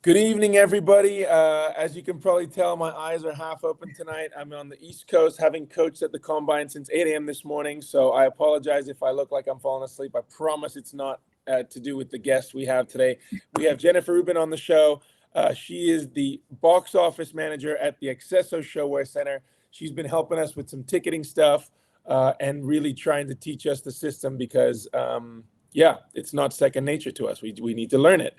Good evening, everybody. As you can probably tell, my eyes are half open tonight. I'm on the East Coast, having coached at the Combine since 8 a.m. this morning, so I apologize if I look like I'm falling asleep. I promise it's not to do with the guest we have today. We have Jennifer Rubin on the show. She is the box office manager at the Accesso ShoWare Center. She's been helping us with some ticketing stuff and really trying to teach us the system because, it's not second nature to us. We need to learn it.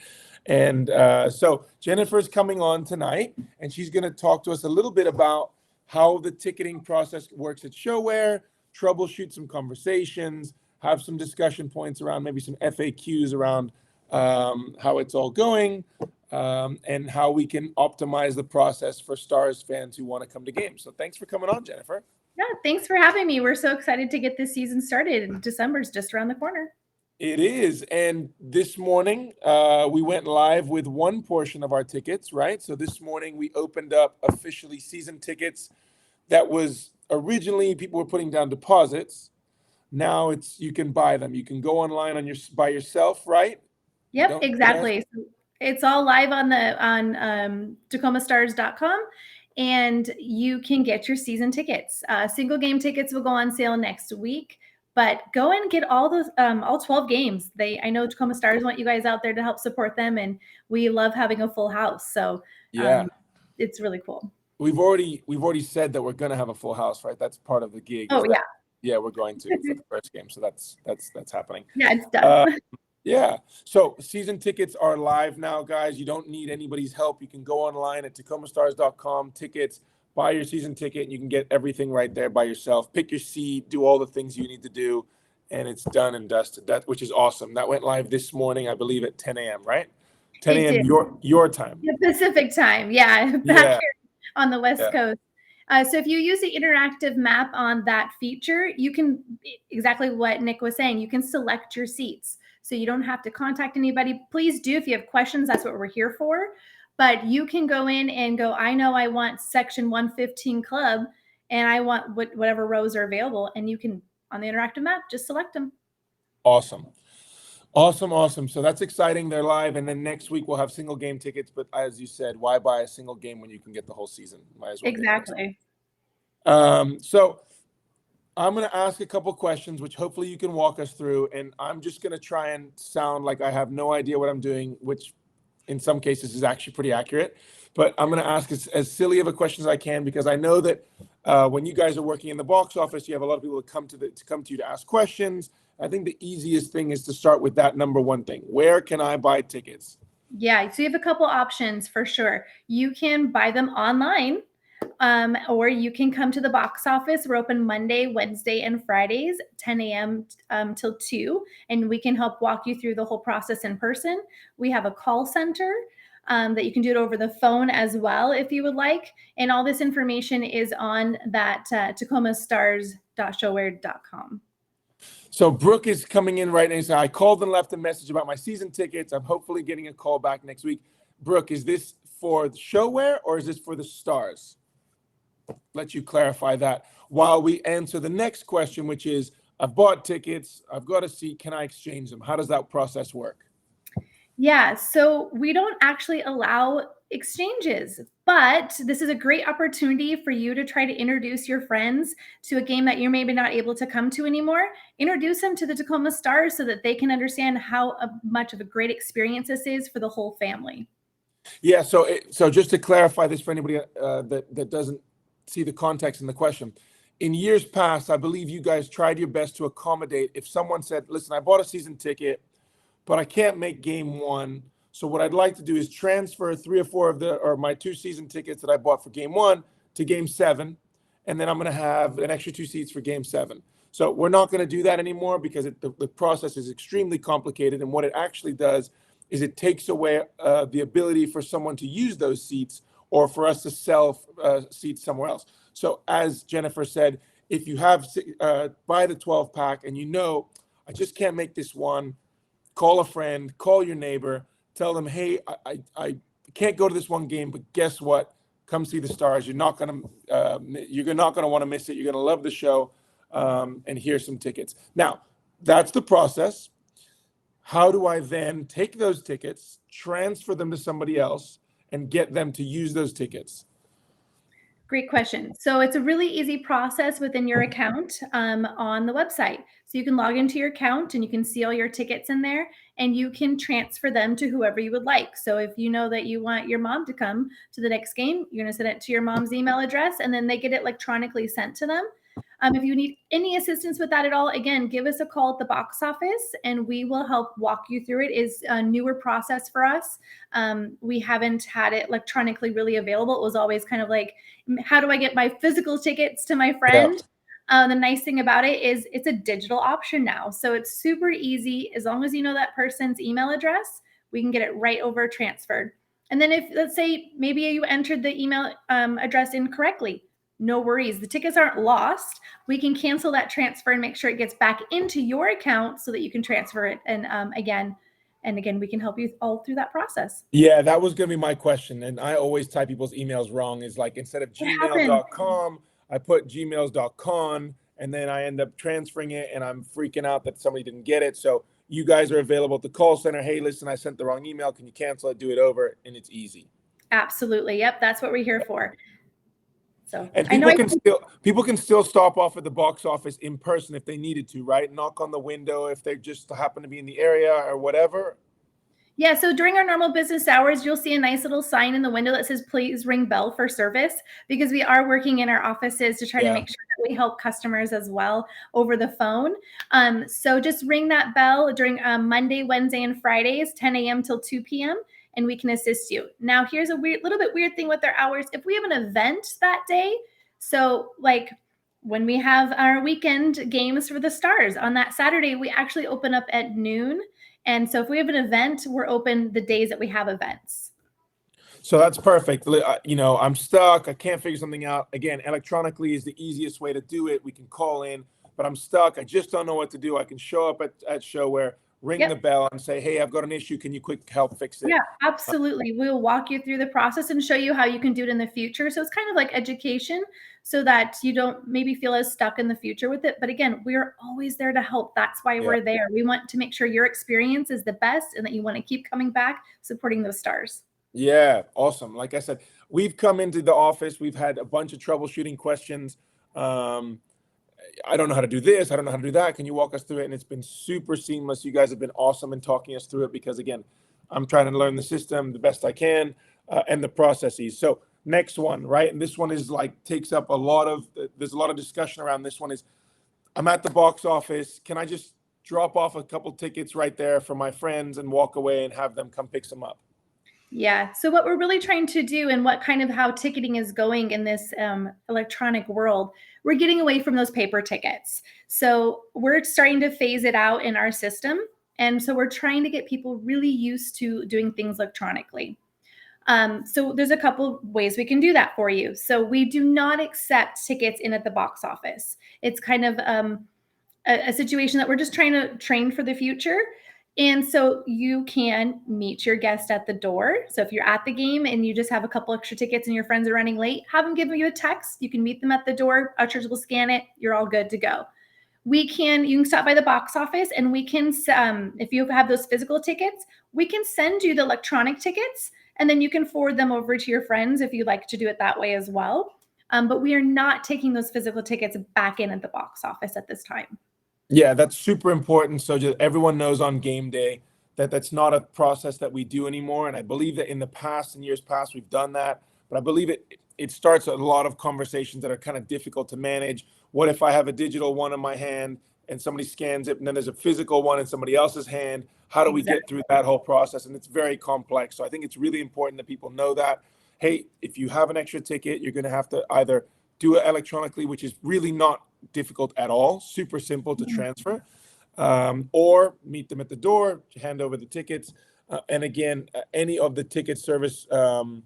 And so Jennifer's coming on tonight, and she's going to talk to us a little bit about how the ticketing process works at ShoWare, troubleshoot some conversations, have some discussion points around maybe some FAQs around how it's all going, and how we can optimize the process for Stars fans who want to come to games. So thanks for coming on, Jennifer. Yeah, thanks for having me. We're so excited to get this season started. December's just around the corner. It is. And this morning, we went live with one portion of our tickets, right? So this morning, we opened up officially season tickets. That was originally people were putting down deposits. Now you can buy them. You can go online by yourself, right? Yep, exactly. So it's all live on TacomaStars.com, and you can get your season tickets. Single game tickets will go on sale next week. But go and get all 12 games. I know Tacoma Stars want you guys out there to help support them, and we love having a full house. So it's really cool. We've already said that we're going to have a full house, right? That's part of the gig. Oh yeah. Yeah, we're going to for the first game. So that's happening. Yeah, it's done. Yeah. So season tickets are live now, guys. You don't need anybody's help. You can go online at TacomaStars.com, tickets. Buy your season ticket, and you can get everything right there by yourself. Pick your seat, do all the things you need to do, and it's done and dusted. Which is awesome. That went live this morning, I believe, at 10 a.m., right? 10 a.m. your time. The Pacific time, back here on the West Coast. So if you use the interactive map on that feature, you can, exactly what Nick was saying, you can select your seats. So you don't have to contact anybody. Please do if you have questions. That's what we're here for. But you can go in and go, I know I want section 115 club, and I want whatever rows are available. And you can, on the interactive map, just select them. Awesome. So that's exciting. They're live. And then next week we'll have single game tickets. But as you said, why buy a single game when you can get the whole season? Might as well. Exactly. So I'm going to ask a couple questions, which hopefully you can walk us through. And I'm just going to try and sound like I have no idea what I'm doing, which in some cases is actually pretty accurate, but I'm going to ask as silly of a question as I can, because I know that when you guys are working in the box office, you have a lot of people that come to you to ask questions. I think the easiest thing is to start with that number one thing. Where can I buy tickets? Yeah, so you have a couple options for sure. You can buy them online, or you can come to the box office. We're open Monday, Wednesday, and Fridays, 10 a.m. Till 2, and we can help walk you through the whole process in person. We have a call center that you can do it over the phone as well if you would like. And all this information is on that TacomaStars.ShoWare.com. So Brooke is coming in right now. So I called and left a message about my season tickets. I'm hopefully getting a call back next week. Brooke, is this for the ShoWare or is this for the Stars? Let you clarify that while we answer the next question, which is, I've bought tickets, I've got a seat, can I exchange them? How does that process work? Yeah, so we don't actually allow exchanges, but this is a great opportunity for you to try to introduce your friends to a game that you're maybe not able to come to anymore. Introduce them to the Tacoma Stars so that they can understand how much of a great experience this is for the whole family. Yeah, so just to clarify this for anybody that doesn't see the context in the question. In years past, I believe you guys tried your best to accommodate if someone said, listen, I bought a season ticket, but I can't make game one. So what I'd like to do is transfer 3 or 4 of my 2 season tickets that I bought for game 1 to game 7. And then I'm going to have an extra 2 seats for game 7. So we're not going to do that anymore because the process is extremely complicated. And what it actually does is it takes away the ability for someone to use those seats or for us to sell seats somewhere else. So as Jennifer said, if you have buy the 12 pack and I just can't make this one, call a friend, call your neighbor, tell them, hey, I can't go to this one game, but guess what? Come see the Stars. You're not gonna want to miss it. You're gonna love the show, and here's some tickets. Now, that's the process. how do I then take those tickets, transfer them to somebody else, and get them to use those tickets? Great question. So it's a really easy process within your account on the website. So you can log into your account and you can see all your tickets in there and you can transfer them to whoever you would like. So if you know that you want your mom to come to the next game, you're going to send it to your mom's email address and then they get it electronically sent to them. If you need any assistance with that at all, again, give us a call at the box office and we will help walk you through it. It's a newer process for us. We haven't had it electronically really available. It was always kind of like, how do I get my physical tickets to my friend? The nice thing about it is it's a digital option now. So it's super easy. As long as you know that person's email address, we can get it right over transferred. And then if, let's say, maybe you entered the email address incorrectly, no worries. The tickets aren't lost. We can cancel that transfer and make sure it gets back into your account so that you can transfer it. And again, we can help you all through that process. Yeah, that was going to be my question. And I always type people's emails wrong. Is like, instead of gmail.com, I put gmails.com and then I end up transferring it and I'm freaking out that somebody didn't get it. So you guys are available at the call center. Hey, listen, I sent the wrong email. Can you cancel it? Do it over. And it's easy. Absolutely. Yep. That's what we're here for. So, and people can still stop off at the box office in person if they needed to, right? Knock on the window if they just happen to be in the area or whatever. Yeah, so during our normal business hours, you'll see a nice little sign in the window that says, please ring bell for service, because we are working in our offices to try to make sure that we help customers as well over the phone. So just ring that bell during Monday, Wednesday, and Fridays, 10 a.m. till 2 p.m., and we can assist you. Now, here's a little bit weird thing with our hours. If we have an event that day, so like when we have our weekend games for the Stars on that Saturday, we actually open up at noon. And so if we have an event, we're open the days that we have events. So that's perfect. I'm stuck. I can't figure something out. Again, electronically is the easiest way to do it. We can call in, but I'm stuck. I just don't know what to do. I can show up at ShoWare, ring the bell and say, hey, I've got an issue. Can you quick help fix it? Yeah, absolutely. We'll walk you through the process and show you how you can do it in the future. So it's kind of like education so that you don't maybe feel as stuck in the future with it. But again, we're always there to help. That's why we're there. We want to make sure your experience is the best and that you want to keep coming back supporting those Stars. Yeah, awesome. Like I said, we've come into the office. We've had a bunch of troubleshooting questions. I don't know how to do this. I don't know how to do that. Can you walk us through it? And it's been super seamless. You guys have been awesome in talking us through it because, again, I'm trying to learn the system the best I can and the processes. So next one, right? And this one is like takes up there's a lot of discussion around this one is I'm at the box office. Can I just drop off a couple tickets right there for my friends and walk away and have them come pick some up? Yeah. So what we're really trying to do and what kind of how ticketing is going in this electronic world, we're getting away from those paper tickets. So we're starting to phase it out in our system. And so we're trying to get people really used to doing things electronically. So there's a couple ways we can do that for you. So we do not accept tickets in at the box office. It's kind of a situation that we're just trying to train for the future. And so you can meet your guest at the door. So if you're at the game and you just have a couple extra tickets and your friends are running late, have them give you a text. You can meet them at the door. Ushers will scan it. You're all good to go. You can stop by the box office and we can, if you have those physical tickets, we can send you the electronic tickets and then you can forward them over to your friends if you'd like to do it that way as well. But we are not taking those physical tickets back in at the box office at this time. Yeah, that's super important. So just everyone knows on game day that that's not a process that we do anymore. And I believe that in the past, in years past, we've done that. But I believe it starts a lot of conversations that are kind of difficult to manage. What if I have a digital one in my hand and somebody scans it and then there's a physical one in somebody else's hand? How do we get through that whole process? And it's very complex. So I think it's really important that people know that, hey, if you have an extra ticket, you're going to have to either do it electronically, which is really not difficult at all, super simple to transfer, or meet them at the door, hand over the tickets. And again, any of the ticket service, my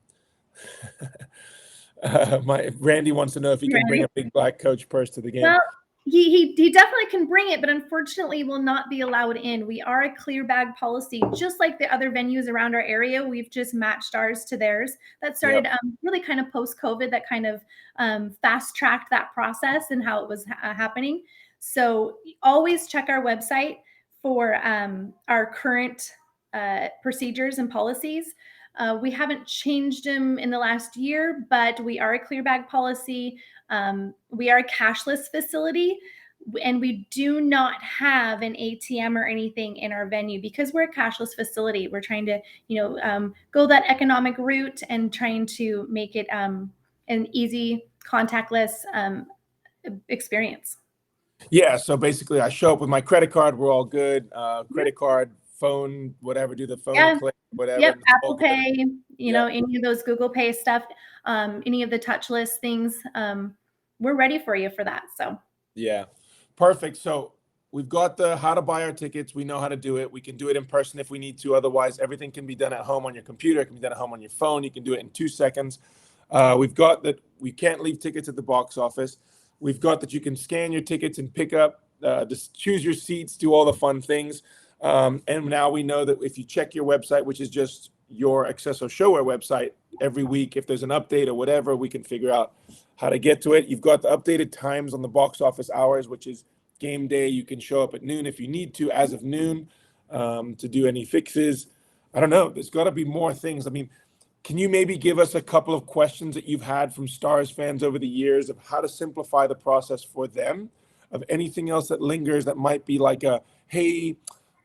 Randy wants to know if he can bring a big black Coach purse to the game. Well, he definitely can bring it, but unfortunately will not be allowed in. We are a clear bag policy, just like the other venues around our area. We've just matched ours to theirs. That started really kind of post-COVID, that kind of fast-tracked that process and how it was happening. So always check our website for our current procedures and policies. We haven't changed them in the last year, but we are a clear bag policy. We are a cashless facility, and we do not have an ATM or anything in our venue because we're a cashless facility. We're trying to, go that economic route and trying to make it an easy, contactless experience. Yeah, so basically I show up with my credit card, we're all good. Credit card, phone, whatever, do the phone Yeah. click, whatever. Yep. And it's all Apple good. Pay, Yep. any of those Google Pay stuff, any of the touchless things, we're ready for you for that. So Yeah, perfect. So we've got the how to buy our tickets. We know how to do it. We can do it in person if we need to. Otherwise, everything can be done at home on your computer. It can be done at home on your phone. You can do it in 2 seconds. We've got that we can't leave tickets at the box office. We've got that you can scan your tickets and pick up, just choose your seats, do all the fun things. And now we know that if you check your website, which is just your accesso ShoWare website, every week, if there's an update or whatever, we can figure out how to get to it. You've got the updated times on the box office hours, which is game day. You can show up at noon if you need to, as of noon, to do any fixes. I don't know. There's got to be more things. I mean, can you maybe give us a couple of questions that you've had from Stars fans over the years of how to simplify the process for them, of anything else that lingers that might be like a, hey,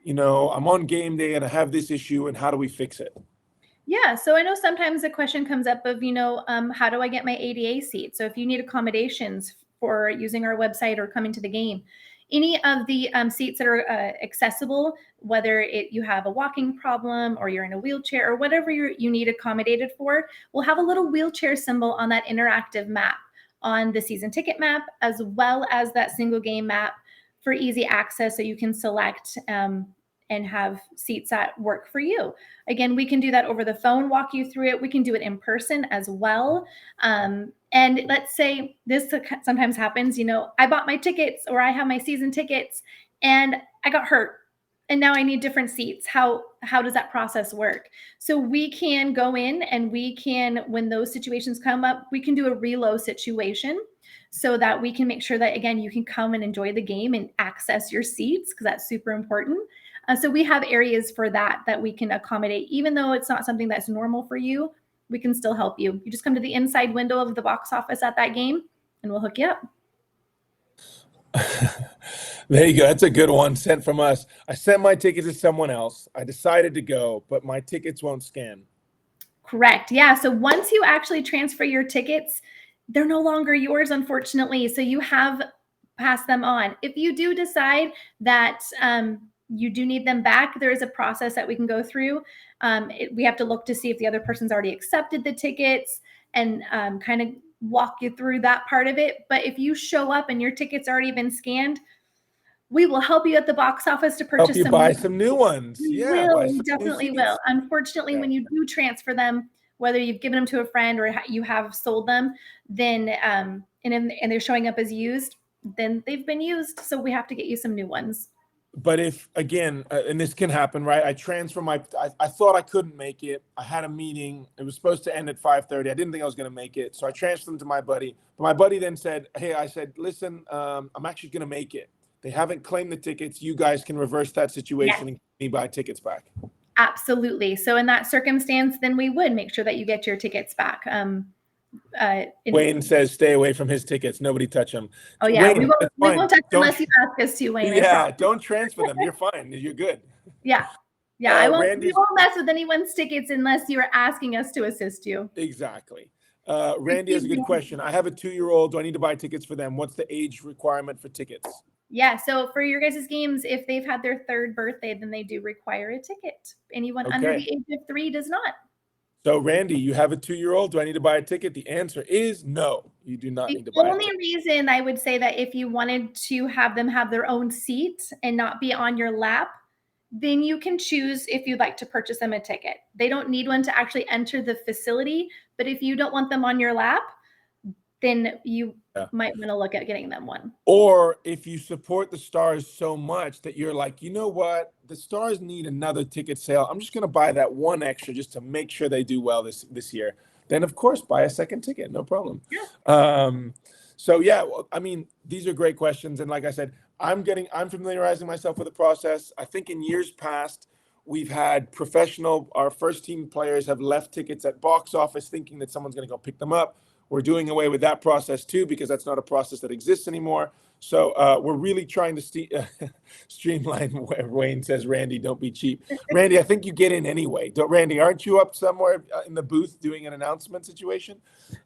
I'm on game day and I have this issue and how do we fix it? yeah, so I know sometimes the question comes up of, how do I get my ADA seat? So if you need accommodations for using our website or coming to the game, any of the seats that are accessible, whether you have a walking problem or you're in a wheelchair or whatever you need accommodated for, we'll have a little wheelchair symbol on that interactive map on the season ticket map, as well as that single game map for easy access, so you can select and have seats that work for you. Again, we can do that over the phone, walk you through it. We can do it in person as well. And let's say this sometimes happens, I bought my tickets or I have my season tickets and I got hurt and now I need different seats. How does that process work? So we can go in and we can, when those situations come up, we can do a reload situation so that we can make sure that, again, you can come and enjoy the game and access your seats, because that's super important. So we have areas for that we can accommodate. Even though it's not something that's normal for you, we can still help you. You just come to the inside window of the box office at that game and we'll hook you up. There you go. That's a good one sent from us. I sent my ticket to someone else. I decided to go, but my tickets won't scan. Correct. Yeah. So once you actually transfer your tickets, they're no longer yours, unfortunately. So you have passed them on. If you do decide that you do need them back, there is a process that we can go through. We have to look to see if the other person's already accepted the tickets and kind of walk you through that part of it. But if you show up and your ticket's already been scanned, we will help you at the box office to purchase Help you buy some new ones. We definitely will. Unfortunately, when you do transfer them, whether you've given them to a friend or you have sold them, then and they're showing up as used, then they've been used. So we have to get you some new ones. But if, again, and this can happen, right? I transfer I thought I couldn't make it. I had a meeting. It was supposed to end at 5:30. I didn't think I was going to make it. So I transferred them to my buddy. But my buddy then said, hey, I said, listen, I'm actually going to make it. They haven't claimed the tickets. You guys can reverse that situation and give me buy tickets back. Absolutely. So in that circumstance, then we would make sure that you get your tickets back. Wayne says stay away from his tickets. Nobody touch them. Oh yeah, Wayne, we won't touch them unless you ask us to, Wayne. Yeah, don't transfer them. You're fine. You're good. Yeah. I won't, we won't mess with anyone's tickets unless you're asking us to assist you. Exactly. Randy has a good question. I have a 2-year-old. Do I need to buy tickets for them? What's the age requirement for tickets? Yeah, so for your guys' games, if they've had their 3rd birthday, then they do require a ticket. Anyone under the age of 3 does not. So, Randy, you have a 2-year-old. Do I need to buy a ticket? The answer is no. You do not need to buy a ticket. The only reason I would say that if you wanted to have them have their own seat and not be on your lap, then you can choose if you'd like to purchase them a ticket. They don't need one to actually enter the facility, but if you don't want them on your lap, then you might want to look at getting them one. Or if you support the Stars so much that you're like, you know what, the Stars need another ticket sale. I'm just going to buy that one extra just to make sure they do well this year. Then, of course, buy a second ticket. No problem. Yeah. So, yeah, well, I mean, these are great questions. And like I said, I'm familiarizing myself with the process. I think in years past, we've had our first team players have left tickets at box office thinking that someone's going to go pick them up. We're doing away with that process too, because that's not a process that exists anymore. So we're really trying to streamline. Wayne says, Randy, don't be cheap. Randy, I think you get in anyway. Randy, aren't you up somewhere in the booth doing an announcement situation?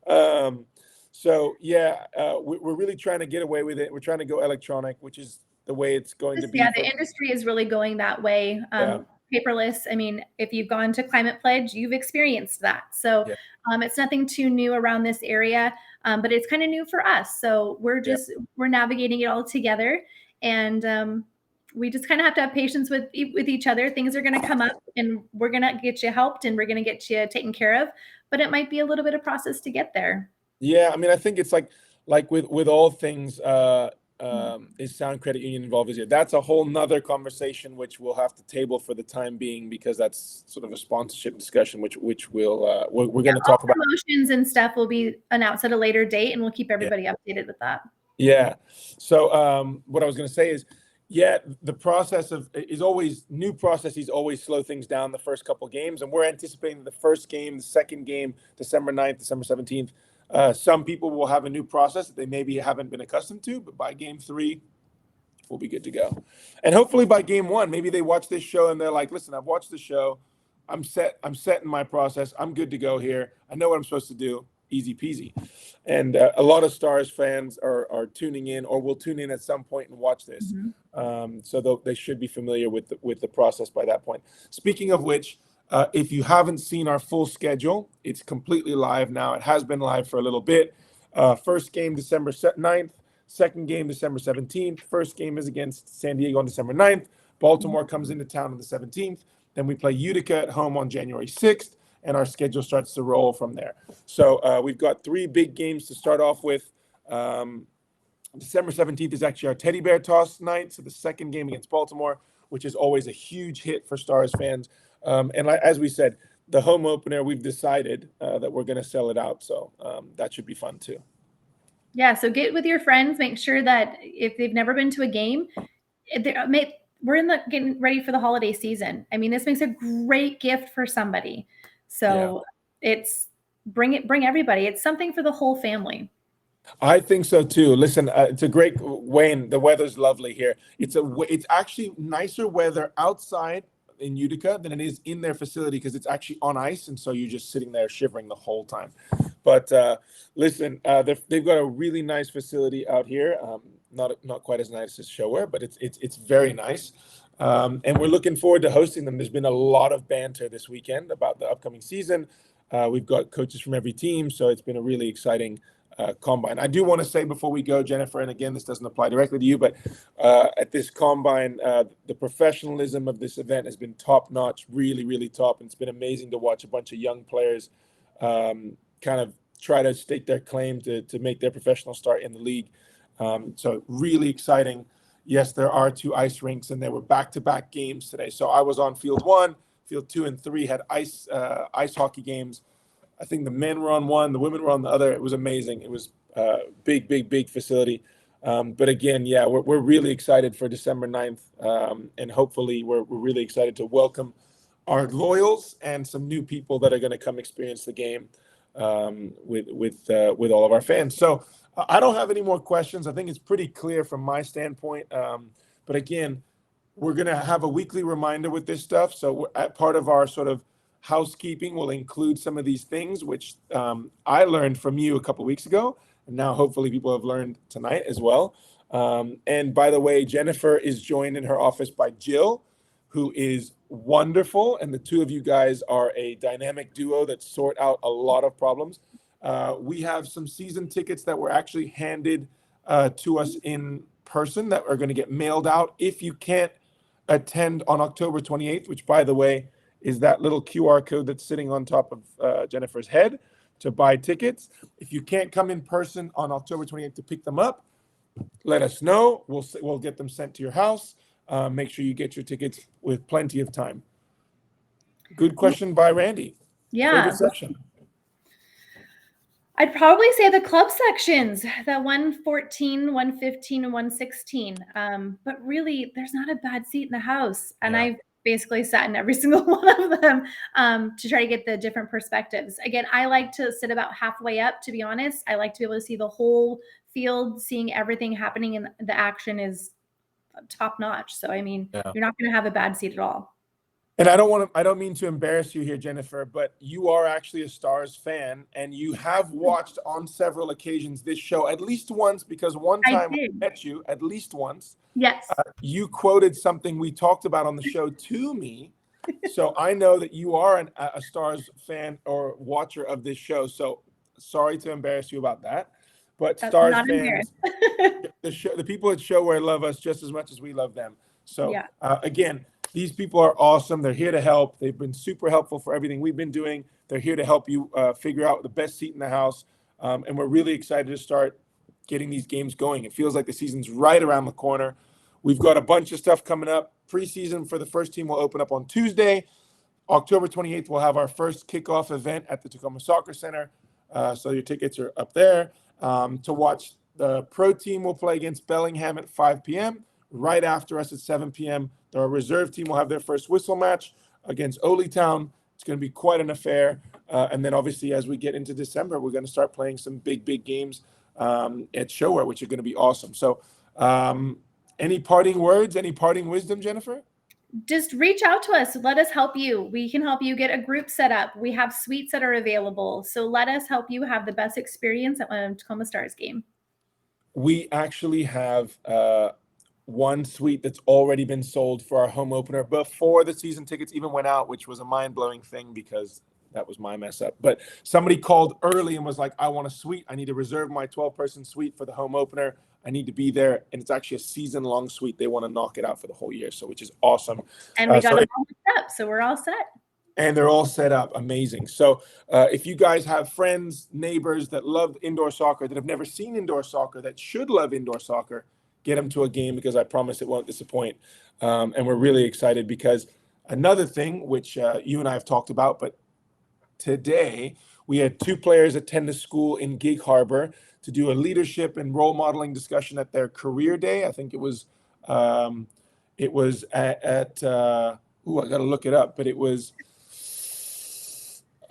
So yeah, we're really trying to get away with it. We're trying to go electronic, which is the way it's going to be. Yeah, the industry is really going that way. Paperless. I mean, if you've gone to Climate Pledge, you've experienced that. So it's nothing too new around this area, but it's kind of new for us. So we're navigating it all together, and we just kind of have to have patience with each other. Things are going to come up, and we're going to get you helped, and we're going to get you taken care of. But it might be a little bit of process to get there. Yeah, I mean, I think it's like with all things. Is Sound Credit Union involved? That's a whole nother conversation, which we'll have to table for the time being, because that's sort of a sponsorship discussion, which we're going to talk about. Promotions and stuff will be announced at a later date, and we'll keep everybody updated with that. Yeah. So what I was going to say is, the process new processes always slow things down the first couple games, and we're anticipating the first game, the second game, December 9th, December 17th. Some people will have a new process that they maybe haven't been accustomed to, but by game 3, we'll be good to go. And hopefully by game 1, maybe they watch this show and they're like, listen, I've watched the show. I'm set in my process. I'm good to go here. I know what I'm supposed to do. Easy peasy. And a lot of Stars fans are tuning in, or will tune in at some point and watch this. So they should be familiar with the process by that point. Speaking of which, if you haven't seen our full schedule, it's completely live now. It has been live for a little bit. First game, December 9th. Second game, December 17th. First game is against San Diego on December 9th. Baltimore comes into town on the 17th. Then we play Utica at home on January 6th, and our schedule starts to roll from there. So we've got 3 big games to start off with. December 17th is actually our teddy bear toss night. So the second game against Baltimore, which is always a huge hit for Stars fans. And as we said, the home opener, we've decided that we're going to sell it out. So that should be fun too. Yeah. So get with your friends. Make sure that if they've never been to a game, we're getting ready for the holiday season. I mean, this makes a great gift for somebody. So bring everybody. It's something for the whole family. I think so too. Listen, it's a great, Wayne, the weather's lovely here. It's actually nicer weather outside in Utica than it is in their facility, because it's actually on ice, and so you're just sitting there shivering the whole time. But listen, they've got a really nice facility out here. Not quite as nice as ShoWare, but it's very nice. And we're looking forward to hosting them. There's been a lot of banter this weekend about the upcoming season. We've got coaches from every team, so it's been a really exciting combine. I do want to say before we go, Jennifer, and again, this doesn't apply directly to you, but at this combine, the professionalism of this event has been top notch, really, really top. And it's been amazing to watch a bunch of young players kind of try to stake their claim to make their professional start in the league. So really exciting. Yes, there are 2 ice rinks, and there were back-to-back games today. So I was on field 1, field 2 and 3 had ice hockey games. I think the men were on one, the women were on the other. It was amazing. It was big facility. But again, we're really excited for December 9th. And hopefully we're really excited to welcome our loyals and some new people that are going to come experience the game with all of our fans. So I don't have any more questions. I think it's pretty clear from my standpoint. But again, we're going to have a weekly reminder with this stuff. So part of our sort of housekeeping will include some of these things, which I learned from you a couple of weeks ago, and now hopefully people have learned tonight as well. And by the way, Jennifer is joined in her office by Jill, who is wonderful, and the two of you guys are a dynamic duo that sort out a lot of problems. We have some season tickets that were actually handed to us in person that are going to get mailed out. If you can't attend on October 28th, which by the way is that little QR code that's sitting on top of Jennifer's head to buy tickets. If you can't come in person on October 28th to pick them up, let us know. We'll get them sent to your house. Make sure you get your tickets with plenty of time. Good question by Randy. Yeah. Favorite section? I'd probably say the club sections, the 114, 115, and 116. But really, there's not a bad seat in the house. And I've basically sat in every single one of them to try to get the different perspectives. Again, I like to sit about halfway up, to be honest. I like to be able to see the whole field, seeing everything happening, and the action is top notch. So, I mean, you're not going to have a bad seat at all. And I don't mean to embarrass you here, Jennifer, but you are actually a Stars fan, and you have watched on several occasions this show at least once, because one time I met you at least once. Yes. You quoted something we talked about on the show to me. So I know that you are a Stars fan or watcher of this show. So sorry to embarrass you about that. But Stars fans, the people at ShoWare love us just as much as we love them. So again, these people are awesome. They're here to help. They've been super helpful for everything we've been doing. They're here to help you figure out the best seat in the house. And we're really excited to start getting these games going. It feels like the season's right around the corner. We've got a bunch of stuff coming up. Preseason for the first team will open up on Tuesday. October 28th, we'll have our first kickoff event at the Tacoma Soccer Center. So your tickets are up there. To watch the pro team will play against Bellingham at 5 p.m. Right after us at 7 p.m., the reserve team will have their first whistle match against Ole Town. It's going to be quite an affair. And then obviously as we get into December, we're going to start playing some big games at ShoWare, which are going to be awesome. So any parting words, any parting wisdom, Jennifer? Just reach out to us. Let us help you. We can help you get a group set up. We have suites that are available. So let us help you have the best experience at a Tacoma Stars game. We actually have one suite that's already been sold for our home opener before the season tickets even went out, which was a mind-blowing thing because that was my mess up. But somebody called early and was like, I want a suite. I need to reserve my 12-person suite for the home opener. I need to be there. And it's actually a season-long suite. They want to knock it out for the whole year, so which is awesome. And we got it all set up, so we're all set. And they're all set up. Amazing. So if you guys have friends, neighbors that love indoor soccer, that have never seen indoor soccer, that should love indoor soccer, get them to a game, because I promise it won't disappoint. And we're really excited because another thing, which you and I have talked about, but today we had 2 players attend a school in Gig Harbor to do a leadership and role modeling discussion at their career day. I think it was at I got to look it up, but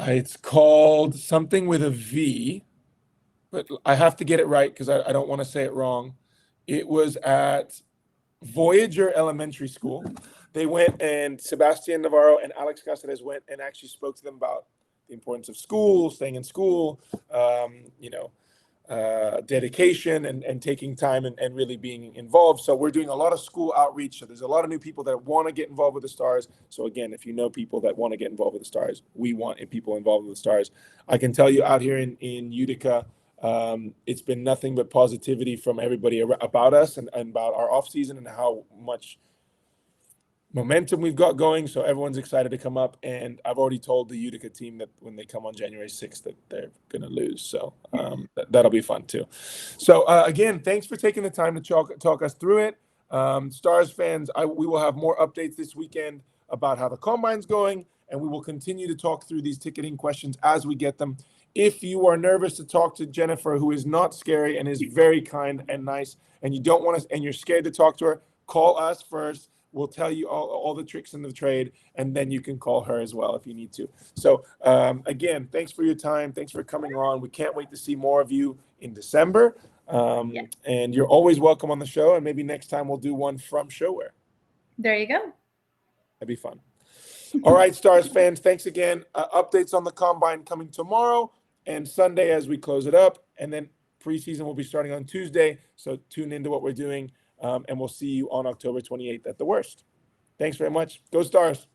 it's called something with a V, but I have to get it right because I don't want to say it wrong. It was at Voyager Elementary School. They went, and Sebastian Navarro and Alex Cáceres went and actually spoke to them about the importance of school, staying in school, dedication and taking time and really being involved. So we're doing a lot of school outreach. So there's a lot of new people that want to get involved with the Stars. So again, if you know people that want to get involved with the Stars, we want people involved with the Stars. I can tell you out here in Utica, it's been nothing but positivity from everybody about us and about our off season and how much momentum we've got going. So everyone's excited to come up, and I've already told the Utica team that when they come on January 6th that they're going to lose. So that'll be fun too. So again, thanks for taking the time to talk us through it. Stars fans, we will have more updates this weekend about how the combine's going, and we will continue to talk through these ticketing questions as we get them. If you are nervous to talk to Jennifer, who is not scary and is very kind and nice, and you don't want to, and you're scared to talk to her, call us first. We'll tell you all the tricks in the trade, and then you can call her as well if you need to. So again, thanks for your time. Thanks for coming on. We can't wait to see more of you in December. And you're always welcome on the show. And maybe next time we'll do one from ShoWare. There you go. That'd be fun. All right, Stars fans, thanks again. Updates on the combine coming tomorrow and Sunday as we close it up. And then preseason will be starting on Tuesday. So tune into what we're doing. And we'll see you on October 28th at the worst. Thanks very much. Go Stars.